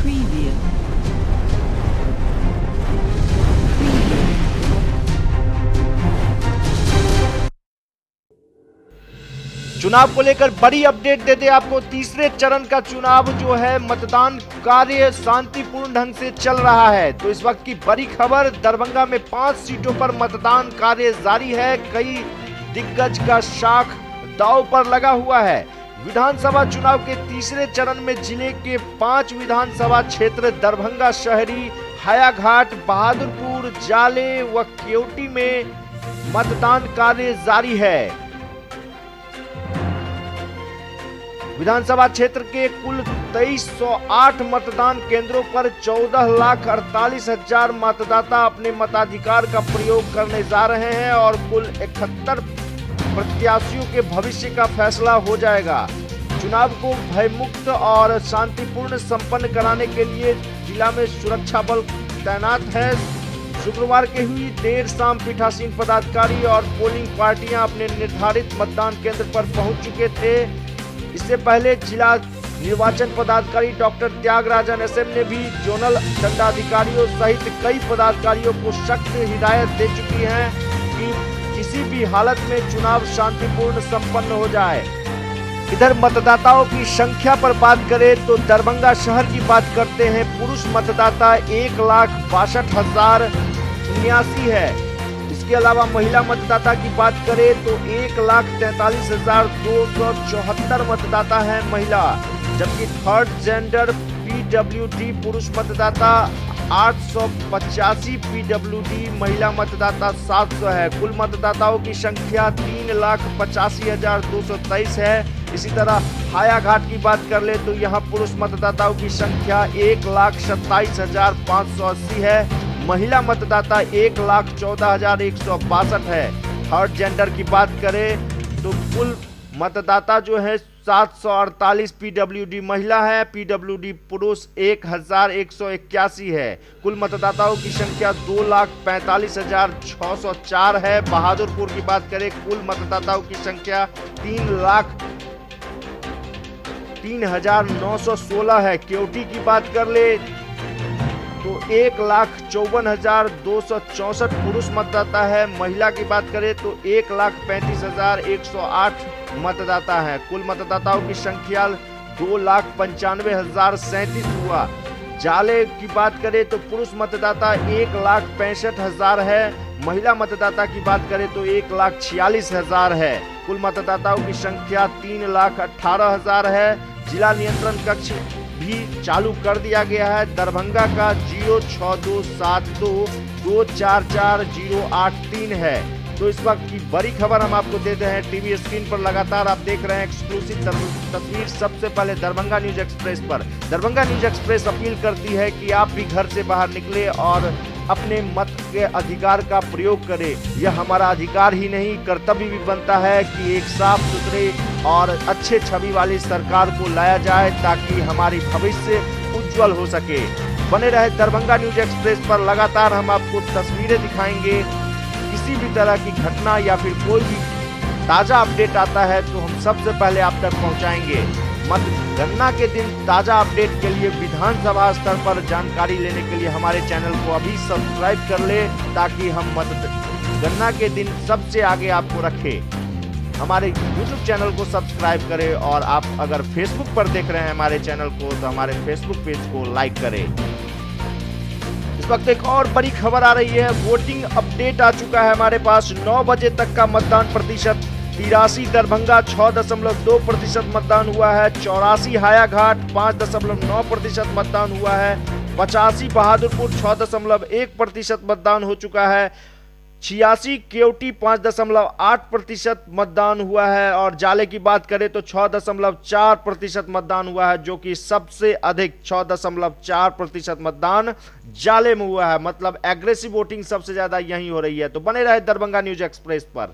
Preview. चुनाव को लेकर बड़ी अपडेट देते आपको। तीसरे चरण का चुनाव जो है मतदान कार्य शांतिपूर्ण ढंग से चल रहा है। तो इस वक्त की बड़ी खबर, दरभंगा में 5 सीटों पर मतदान कार्य जारी है। कई दिग्गज का शाख दांव पर लगा हुआ है। विधानसभा चुनाव के तीसरे चरण में जिले के 5 विधानसभा क्षेत्र दरभंगा शहरी, हायाघाट, बहादुरपुर, जाले व केवटी में मतदान कार्य जारी है। विधानसभा क्षेत्र के कुल 2308 मतदान केंद्रों पर 14,48,000 मतदाता अपने मताधिकार का प्रयोग करने जा रहे हैं और कुल 71 प्रत्याशियों के भविष्य का फैसला हो जाएगा। चुनाव को भयमुक्त और शांतिपूर्ण संपन्न कराने के लिए जिला में सुरक्षा बल तैनात है। शुक्रवार की हुई देर शाम पीठासीन पदाधिकारी और पोलिंग पार्टियां अपने निर्धारित मतदान केंद्र पर पहुंच चुके थे। इससे पहले जिला निर्वाचन पदाधिकारी डॉक्टर त्यागराजन एसएम ने भी जोनल दंडाधिकारियों सहित कई पदाधिकारियों को सख्त हिदायत दे चुकी हैं कि किसी भी हालत में चुनाव शांतिपूर्ण संपन्न हो जाए। इधर मतदाताओं की संख्या पर बात करें तो दरभंगा शहर की बात करते हैं। पुरुष मतदाता 1,62,079 है। इसके अलावा महिला मतदाता की बात करें तो 1,43,274 मतदाता है महिला, जबकि थर्ड जेंडर पीडब्ल्यूडी पुरुष मतदाता 885, पीडब्ल्यूडी महिला मतदाता 700 है। कुल मतदाताओं की संख्या 3,85,223 है। इसी तरह हायाघाट की बात कर ले तो यहाँ पुरुष मतदाताओं की संख्या 1,27,580 है। महिला मतदाता 1,14,162 है। थर्ड जेंडर की बात करें तो कुल मतदाता जो है 748 पीडब्ल्यूडी महिला है, पीडब्ल्यूडी पुरुष 1,181 है। कुल मतदाताओं की संख्या 2,45,604 है। बहादुरपुर की बात करें, कुल मतदाताओं की संख्या 3,0916 है। केवटी की बात कर ले तो 1,54,264 पुरुष मतदाता है। महिला की बात करें तो 1,35,108 मतदाता है। कुल मतदाताओं की संख्या 2,95,037 हुआ। जाले की बात करें तो पुरुष मतदाता 1,65,000 है। महिला मतदाता की बात करें तो 1,46,000 है। कुल मतदाताओं की संख्या 3,18,000 है। जिला नियंत्रण कक्ष भी चालू कर दिया गया है। दरभंगा का 06272244083 है। तो इस वक्त की बड़ी खबर हम आपको देते हैं। टीवी स्क्रीन पर लगातार आप देख रहे हैं एक्सक्लूसिव तस्वीर सबसे पहले दरभंगा न्यूज एक्सप्रेस पर। दरभंगा न्यूज एक्सप्रेस अपील करती है कि आप भी घर से बाहर निकले और अपने मत के अधिकार का प्रयोग करें। यह हमारा अधिकार ही नहीं, कर्तव्य भी बनता है कि एक साफ सुथरे और अच्छे छवि वाली सरकार को लाया जाए ताकि हमारी भविष्य उज्जवल हो सके। बने रहे दरभंगा न्यूज एक्सप्रेस पर। लगातार हम आपको तस्वीरें दिखाएंगे। किसी भी तरह की घटना या फिर कोई भी ताजा अपडेट आता है तो हम सबसे पहले आप तक पहुंचाएंगे। मतगणना के दिन ताजा अपडेट के लिए विधानसभा स्तर पर जानकारी लेने के लिए हमारे चैनल को अभी सब्सक्राइब कर ले ताकि हम मतगणना के दिन सबसे आगे आपको रखें। हमारे YouTube चैनल को सब्सक्राइब करें और आप अगर Facebook पर देख रहे हैं हमारे चैनल को तो हमारे Facebook पेज को लाइक करें। इस वक्त एक और बड़ी खबर आ रही है। वोटिंग अपडेट आ चुका है हमारे पास। 9 बजे तक का मतदान प्रतिशत 83 दरभंगा 6.2% मतदान हुआ है। 84 हायाघाट 5.9% मतदान हुआ है। 85 बहादुरपुर 6.1% मतदान हो चुका है। 86 केवटी 5.8% मतदान हुआ है। और जाले की बात करें तो 6.4% मतदान हुआ है, जो कि सबसे अधिक 6.4% मतदान जाले में हुआ है। मतलब एग्रेसिव वोटिंग सबसे ज्यादा यहीं हो रही है। तो बने रहे दरभंगा न्यूज एक्सप्रेस पर।